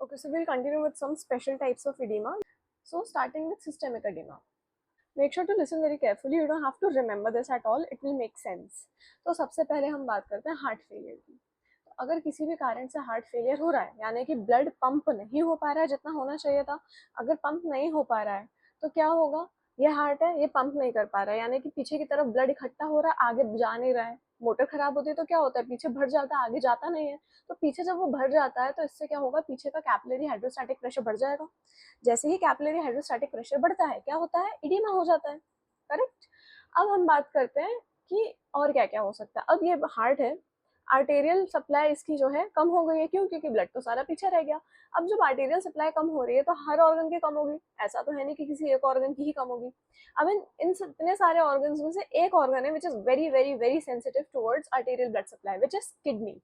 Okay, so we'll continue with some special types of edema. So starting with systemic edema. Make sure to listen very carefully. You don't have to remember this at all. It will make sense. तो सबसे पहले हम बात करते हैं heart failure की. तो अगर किसी भी कारण से हार्ट फेलियर हो रहा है, यानी कि ब्लड पंप नहीं हो पा रहा है जितना होना चाहिए था, अगर पंप नहीं हो पा रहा है तो क्या होगा, ये हार्ट है, ये पंप नहीं कर पा रहा है, यानी कि पीछे की तरफ ब्लड इकट्ठा हो रहा है, आगे जा नहीं रहा है. मोटर खराब होती है तो क्या होता है, पीछे भर जाता है, आगे जाता नहीं है. तो पीछे जब वो भर जाता है तो इससे क्या होगा, पीछे का कैपिलरी हाइड्रोस्टैटिक प्रेशर बढ़ जाएगा. जैसे ही कैपिलरी हाइड्रोस्टैटिक प्रेशर बढ़ता है, क्या होता है, इडीमा हो जाता है. करेक्ट. अब हम बात करते हैं कि और क्या क्या हो सकता है. अब ये हार्ट है, आर्टेरियल सप्लाई इसकी जो है कम हो गई है. क्यों? क्योंकि ब्लड तो सारा पीछे रह गया. अब जब आर्टेरियल सप्लाई कम हो रही है तो हर ऑर्गन की कम होगी, ऐसा तो है नहीं कि किसी एक ऑर्गन की ही कम होगी. अब इन इतने सारे ऑर्गन्स में से एक ऑर्गन है which is very very very sensitive towards arterial blood supply, which is kidney.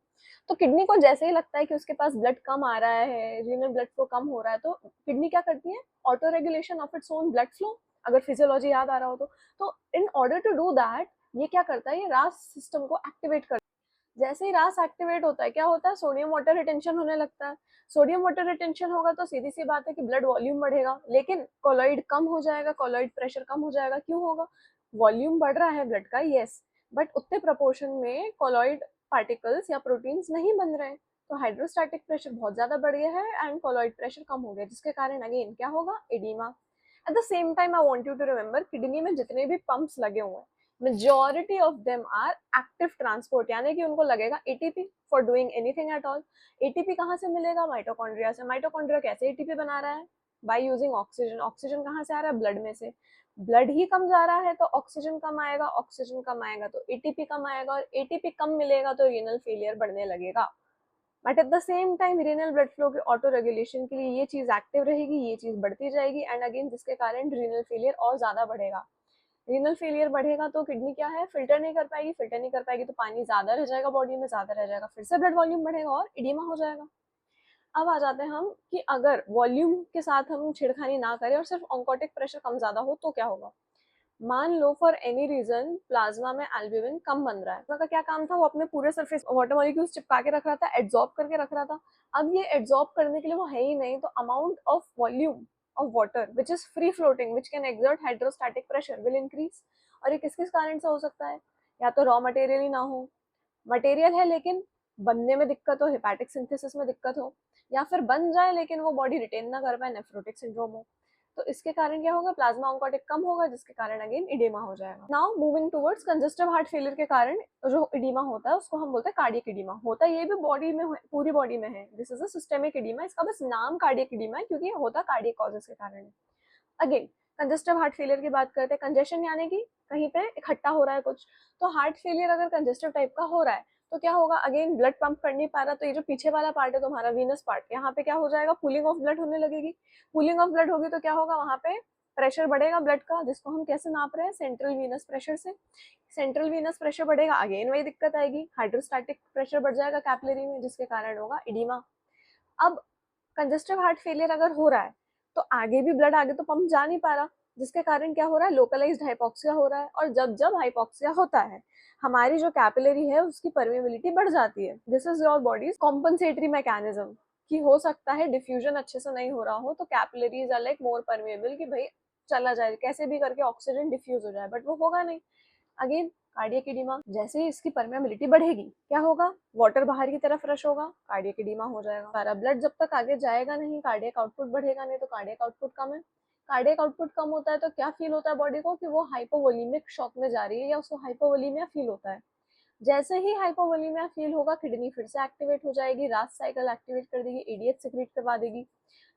तो किडनी को जैसे ही लगता है कि उसके पास ब्लड कम आ रहा है, रीनल ब्लड फ्लो कम हो रहा है, तो किडनी क्या करती है, auto regulation of its own blood flow. अगर फिजियोलॉजी याद आ रहा हो तो in order to do that ये क्या करता है, ये रास सिस्टम को एक्टिवेट करता है. जैसे ही रास एक्टिवेट होता है, क्या होता है, सोडियम वाटर रिटेंशन होने लगता है. सोडियम वाटर रिटेंशन होगा तो सीधी सी बात है कि ब्लड वॉल्यूम बढ़ेगा, लेकिन कोलॉइड कम हो जाएगा, कोलॉइड प्रेशर कम हो जाएगा. क्यों होगा, वॉल्यूम बढ़ रहा है ब्लड का, यस, बट उतने प्रोपोर्शन में कोलॉइड पार्टिकल्स या प्रोटीन्स नहीं बन रहे हैं. तो हाइड्रोस्टैटिक प्रेशर बहुत ज्यादा बढ़ गया है एंड कोलॉइड प्रेशर कम हो गया, जिसके कारण अगेन क्या होगा, oedema. At the same time I want you to remember, kidney में जितने भी पंप्स लगे हुए हैं, majority of them are active transport, यानी कि उनको लगेगा ATP for doing anything at all. ATP कहाँ से मिलेगा, माइटोकॉन्ड्रिया से. माइटोकॉन्ड्रिया कैसे एटीपी बना रहा है, बाय यूजिंग ऑक्सीजन. ऑक्सीजन कहाँ से आ रहा है, ब्लड में से. ब्लड ही कम जा रहा है तो ऑक्सीजन कम आएगा, ऑक्सीजन कम आएगा तो एटीपी कम आएगा, और एटीपी कम मिलेगा तो रीनल फेलियर बढ़ने लगेगा. But at the same time renal blood flow के ऑटो रेगुलेशन के लिए ये चीज एक्टिव रहेगी, ये चीज बढ़ती जाएगी, एंड अगेन जिसके कारण रीनल फेलियर और ज्यादा बढ़ेगा. रीनल फेलियर बढ़ेगा तो किडनी क्या है, फिल्टर नहीं कर पाएगी, फिल्टर नहीं कर पाएगी तो पानी ज्यादा रह जाएगा, बॉडी में ज्यादा रह जाएगा, फिर से ब्लड वॉल्यूम बढ़ेगा और इडीमा हो जाएगा. अब आ जाते हैं हम कि अगर वॉल्यूम के साथ हम छेड़खानी ना करें और सिर्फ ऑन्कोटिक प्रेशर कम ज्यादा हो तो क्या होगा. मान लो फॉर एनी रीजन प्लाज्मा में एल्ब्यूमिन कम बन रहा है, उसका क्या काम था, वो अपने पूरे सरफेस वाटर मॉलिक्यूल्स चिपका के रख रहा था, एड्सॉर्ब करके रख रहा था. अब ये एड्सॉर्ब करने के लिए वो है ही नहीं, तो amount of volume of water which is free floating which can exert hydrostatic pressure will increase. और ये किस किस कारण से हो सकता है, या तो रॉ मटेरियल ही ना हो, मटेरियल है लेकिन बनने में दिक्कत हो, हेपाटिक सिंथेसिस में दिक्कत हो, या फिर बन जाए लेकिन वो बॉडी रिटेन ना कर पाए, नेफ्रोटिक सिंड्रोम हो. तो इसके कारण क्या होगा, प्लाज्मा ऑन्कोटिक कम होगा, जिसके कारण अगेन इडेमा हो जाएगा. Now moving towards congestive heart failure के कारण जो इडेमा होता है उसको हम बोलते हैं कार्डियक इडेमा. होता है ये भी बॉडी में, पूरी बॉडी में है. दिस इज अ सिस्टेमिक इडेमा, इसका बस नाम कार्डियक इडेमा है क्योंकि ये होता कार्डियक कॉजेस के कारण है. अगेन कंजेस्टिव हार्ट फेलियर की बात करते हैं. कंजेशन यानी कि कहीं पे इकट्ठा हो रहा है कुछ. तो हार्ट फेलियर अगर कंजेस्टिव टाइप का हो रहा है तो क्या होगा, अगेन ब्लड पंप कर नहीं पा रहा, तो ये जो पीछे वाला पार्ट है तुम्हारा वीनस पार्ट, यहाँ पे क्या हो जाएगा, पुलिंग ऑफ ब्लड होने लगेगी. पुलिंग ऑफ ब्लड होगी तो क्या होगा, वहां पे प्रेशर बढ़ेगा ब्लड का, जिसको हम कैसे नाप रहे हैं, सेंट्रल वीनस प्रेशर से. सेंट्रल वीनस प्रेशर बढ़ेगा, अगेन वही दिक्कत आएगी, हाइड्रोस्टैटिक प्रेशर बढ़ जाएगा कैपिलरी में, जिसके कारण होगा इडीमा. अब कंजेस्टिव हार्ट फेलियर अगर हो रहा है तो आगे भी ब्लड आगे तो पंप जा नहीं पा रहा, जिसके कारण क्या हो रहा है, लोकलाइज्ड हाइपोक्सिया हो रहा है. और जब जब हाइपोक्सिया होता है, हमारी जो कैपिलरी है उसकी परमेबिलिटी बढ़ जाती है. This is your bodies compensatory mechanism, कि हो सकता है डिफ्यूजन अच्छे से नहीं हो रहा हो तो capillaries are like more permeable, कि भाई चला जाए कैसे भी करके ऑक्सीजन डिफ्यूज हो जाए, बट वो होगा नहीं. अगेन कार्डियक इडीमा, जैसे ही इसकी परमेबिलिटी बढ़ेगी क्या होगा, वाटर बाहर की तरफ रश होगा, कार्डियक इडीमा हो जाएगा. सारा ब्लड जब तक आगे जाएगा नहीं, कार्डियक आउटपुट बढ़ेगा नहीं, तो कार्डियक आउटपुट कम है. कार्डियक आउटपुट कम होता है तो क्या फील होता है बॉडी को, कि वो हाइपोवोलीमिक शॉक में जा रही है या उसको हाइपोवोलीमिया फील होता है. जैसे ही हाइपोवोलीमिया फील होगा, किडनी फिर से एक्टिवेट हो जाएगी, रास साइकिल एक्टिवेट कर देगी, एडीएच सिक्रीट करवा देगी.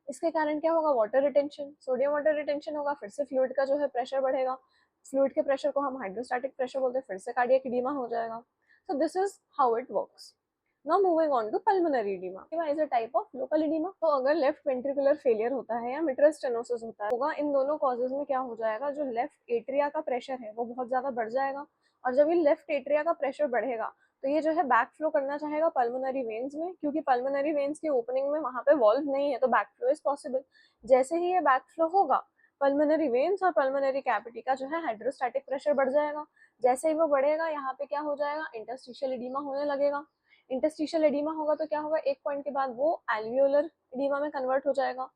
इसके कारण क्या होगा, water retention, sodium water retention होगा, फिर से फ्लूइड का जो है प्रेशर बढ़ेगा. फ्लूइड के प्रेशर को हम हाइड्रोस्टैटिक प्रेशर बोलते हैं, फिर से कार्डियक इडीमा हो जाएगा. सो this is how it works. Now moving on to pulmonary edema. Edema is a type of local edema. तो अगर लेफ्ट वेंट्रिकुलर फेलियर होता है या मिट्रल स्टेनोसिस होता होगा, इन दोनों कॉजेज में क्या हो जाएगा, जो लेफ्ट एट्रिया का प्रेशर है वो बहुत ज्यादा बढ़ जाएगा. और जब ये लेफ्ट एट्रिया का प्रेशर बढ़ेगा तो ये जो है बैक फ्लो करना चाहेगा पल्मोनरी वेन्स में, क्योंकि पल्मोनरी वेन्स की ओपनिंग में वहां पे वॉल्व नहीं है, तो बैक फ्लो इज पॉसिबल. जैसे ही ये बैक फ्लो होगा, पल्मोनरी वेन्स और पल्मोनरी कैविटी का जो है हाइड्रोस्टैटिक प्रेशर बढ़ जाएगा. जैसे ही वो बढ़ेगा, यहाँ पे क्या हो जाएगा, इंटरस्टिशियल एडिमा होने लगेगा. इंटरस्टिशियल एडिमा होगा तो क्या होगा, एक पॉइंट के बाद वो एल्वियोलर एडिमा में कन्वर्ट हो जाएगा।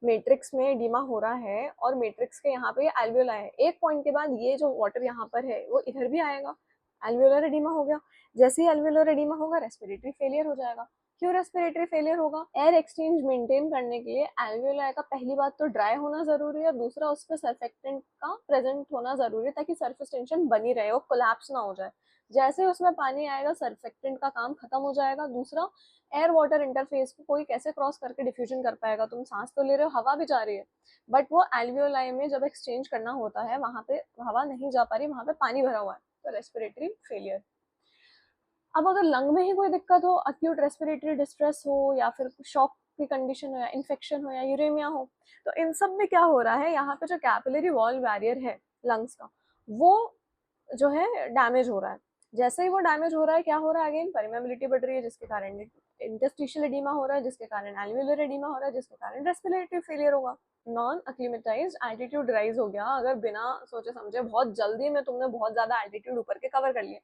मैट्रिक्स में एडिमा हो रहा है और मैट्रिक्स के यहाँ पे एल्वियोला है, एक पॉइंट के बाद ये जो वाटर यहाँ पर है वो इधर भी आएगा, एल्वियोलर एडिमा हो गया। जैसे ही एल्वियोलर एडिमा होगा रेस्पिरेटरी फेलियर हो जाएगा। क्यों रेस्पिरेटरी फेलियर होगा? एयर एक्सचेंज मेंटेन करने के लिए एल्वियोलाई का पहली बात तो ड्राई होना जरूरी है, दूसरा उसमें सर्फेक्टेंट का प्रेजेंट होना जरूरी है ताकि सरफेस टेंशन बनी रहे, वो कोलैप्स ना हो जाए। जैसे उसमें पानी आएगा सर्फेक्टेंट का काम खत्म हो जाएगा। दूसरा, एयर वाटर इंटरफेस को कोई कैसे क्रॉस करके डिफ्यूजन कर पाएगा? तुम सांस तो ले रहे हो, हवा भी जा रही है, बट वो एल्वियोलाई में जब एक्सचेंज करना होता है वहां पे हवा नहीं जा पा रही, वहां पे पानी भरा हुआ है, तो रेस्पिरेटरी फेलियर। अब अगर लंग में ही कोई दिक्कत हो, अक्यूट रेस्पिरेटरी डिस्ट्रेस हो या फिर शॉक की कंडीशन हो या इन्फेक्शन हो या यूरेमिया हो, तो इन सब में क्या हो रहा है, यहाँ पे जो कैपिलरी वॉल बैरियर है लंग्स का वो जो है डैमेज हो रहा है। जैसे ही वो डैमेज हो रहा है क्या हो रहा है, अगेन परमेबिलिटी बढ़ रही है जिसके कारण इंटरस्टिशियल एडिमा हो रहा है, जिसके कारण एल्वियोलर एडिमा हो रहा है, जिसके कारण रेस्पिरेटरी फेलियर होगा। नॉन अक्लीमेटाइज्ड एल्टीट्यूड राइज हो गया, अगर बिना सोचे समझे बहुत जल्दी में तुमने बहुत ज्यादा एल्टीट्यूड ऊपर के कवर कर लिए,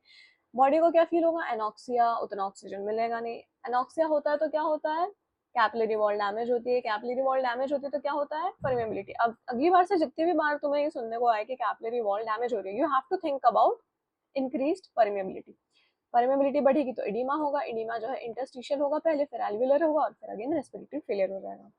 बॉडी को क्या फील होगा, एनॉक्सिया, उतना ऑक्सीजन मिलेगा नहीं। एनॉक्सिया होता है तो क्या होता है, कैपिलरी वॉल डैमेज होती है, कैपिलरी वॉल डैमेज होती है तो क्या होता है, परमेबिलिटी। अब अगली बार से जितनी भी बार तुम्हें ये सुनने को आए कि कैपिलरी वॉल डैमेज हो रही है, you have to think about increased permeability. Permeability बढ़ेगी तो एडिमा होगा, एडिमा जो है इंटरस्टिशियल होगा पहले, फिर एल्वियोलर होगा और फिर अगेन रेस्पिरेटरी फेलियर हो जाएगा।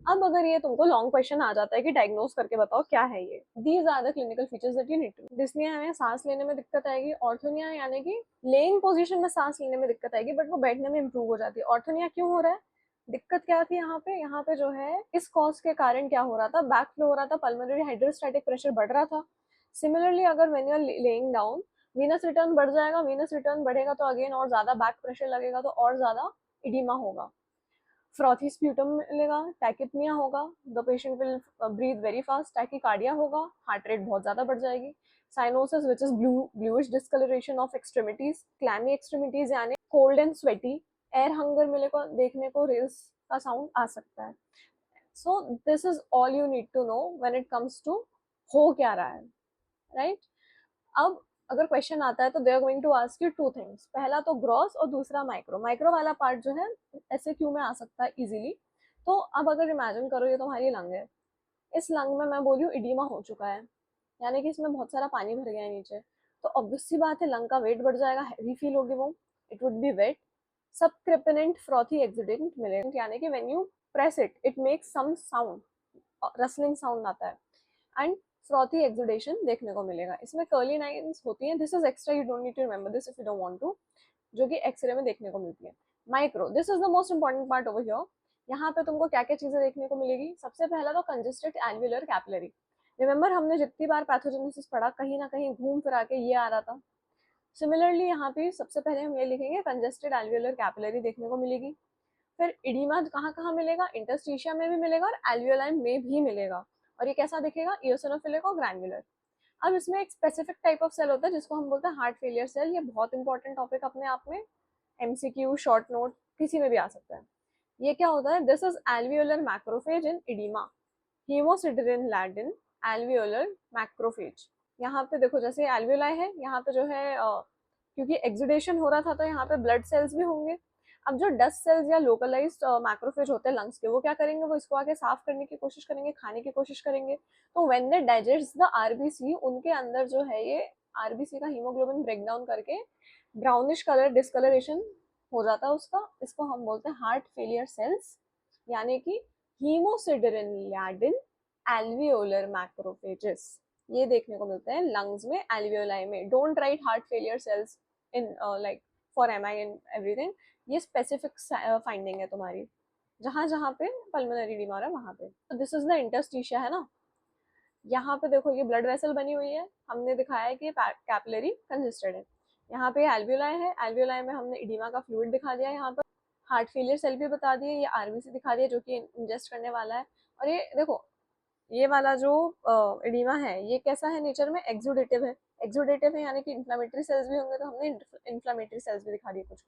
अब अगर ये तुमको लॉन्ग क्वेश्चन आ जाता है कि डायग्नोज करके बताओ क्या है ये, these are the clinical features that you need to. Dyspnoea में सांस लेने में दिक्कत आएगी, ऑर्थोनिया यानी कि लेइंग पोजीशन में सांस लेने में दिक्कत आएगी, बट वो बैठने में इंप्रूव हो जाती है। ऑर्थोनिया क्यों हो रहा है, दिक्कत क्या थी यहाँ पे जो है इस कॉज के कारण क्या हो रहा था, बैक फ्लो हो रहा था, पल्मोनरी हाइड्रोस्टैटिक प्रेशर बढ़ रहा था। सिमिलरली अगर when you are laying down, venous return बढ़ जाएगा, वीनस रिटर्न बढ़ेगा तो अगेन और ज्यादा बैक प्रेशर लगेगा तो और ज्यादा इडिमा होगा। फ्रॉथी स्प्यूटम मिलेगा, टैकिपनिया होगा, the patient will breathe very fast, tachycardia होगा, हार्ट रेट बहुत ज्यादा बढ़ जाएगी। Cyanosis which is bluish discolouration of extremities, clammy extremities यानी cold and sweaty, air hunger मिलेगा, देखने को रेल्स का साउंड आ सकता है। So this is all you need to know when it comes to हो क्या रहा है, राइट? अब अगर क्वेश्चन आता है तो they are going to ask you two things, पहला तो ग्रॉस और दूसरा माइक्रो। माइक्रो वाला पार्ट जो है ऐसे क्यू में आ सकता है इजीली। तो अब अगर इमेजिन करो ये तुम्हारी लंग है, इस लंग में मैं बोलूँ इडीमा हो चुका है, यानी कि इसमें बहुत सारा पानी भर गया है नीचे, तो ऑब्वियस सी बात है लंग का वेट बढ़ जाएगा, हैवी फील होगी वो, इट वुड बी वेट। सब क्रिपेनेंट फ्रॉथी एक्सिडेंट मिलेगा, यानी कि when you press it it makes some sound, rustling sound आता है, एंड फ्रॉथी एक्सुडेशन देखने को मिलेगा। इसमें कर्ली लाइंस होती हैं, this is extra, you don't need to remember this if you don't want to, जो कि एक्सरे में देखने को मिलती है। Micro, this is the most important part over here. यहाँ पे तुमको क्या क्या चीजें देखने को मिलेगी, सबसे पहला तो कंजेस्टेड एल्वियोलर कैपिलरी। रिमेंबर हमने जितनी बार पैथोजेनेसिस पढ़ा कहीं ना कहीं घूम फिरा के ये आ रहा था। सिमिलरली यहाँ पे सबसे पहले हम ये लिखेंगे कंजेस्टेड एल्वियोलर कैपिलरी देखने को मिलेगी। फिर इडीमा कहाँ कहाँ मिलेगा, इंटरस्टिशिया में भी मिलेगा और एल्वियोलाई में भी मिलेगा, और ये कैसा दिखेगा, इओसिनोफिलिक और ग्रैन्युलर। अब इसमें एक स्पेसिफिक टाइप ऑफ सेल होता है जिसको हम बोलते हैं हार्ट फेलियर सेल, ये बहुत इंपॉर्टेंट टॉपिक अपने आप में, एमसीक्यू शॉर्ट नोट किसी में भी आ सकता है। ये क्या होता है, this is alveolar macrophage in oedema, haemosiderin laden alveolar macrophage. यहाँ पे देखो जैसे एल्वियोलाई है, यहाँ पे जो है क्योंकि एक्सुडेशन हो रहा था तो यहाँ पे ब्लड सेल्स भी होंगे। अब जो डस्ट सेल्स या लोकलाइज्ड मैक्रोफेज होते हैं लंग्स के, वो क्या करेंगे, वो इसको आके साफ करने की कोशिश करेंगे, खाने की कोशिश करेंगे। तो when they digest the RBC, उनके अंदर जो है ये आरबीसी का हीमोग्लोबिन ब्रेक डाउन करके ब्राउनिश कलर डिस्कलरेशन हो जाता है उसका, इसको हम बोलते हैं हार्ट फेलियर सेल्स, यानी कि हीमोसिडेरिन लैडिन एल्वियोलर मैक्रोफेजेस। ये देखने को मिलते हैं लंग्स में, एल्वियोलाई में। Don't write heart failure cells in like for MI and everything, ये स्पेसिफिक फाइंडिंग है तुम्हारी, जहां जहां पे पल्मोनरी एडिमा है वहां पे। तो दिस इज द इंटरस्टिशिया है ना, यहाँ पे देखो ये ब्लड वेसल बनी हुई है, हमने दिखाया है कि कैपिलरी कंजेस्टेड है। यहाँ पे एल्वियोलाई है, एल्वियोलाई में हमने इडीमा का फ्लूइड दिखा दिया, यहाँ पर हार्ट फेलियर सेल भी बता दिए, ये आरबीसी दिखा दिया जो कि इंजेस्ट करने वाला है। और ये देखो ये वाला जो एडिमा है ये कैसा है नेचर में, एक्सुडेटिव है। एक्सुडेटिव है यानी कि इन्फ्लामेटरी सेल्स भी होंगे, तो हमने इन्फ्लामेटरी सेल्स भी दिखा दिए कुछ।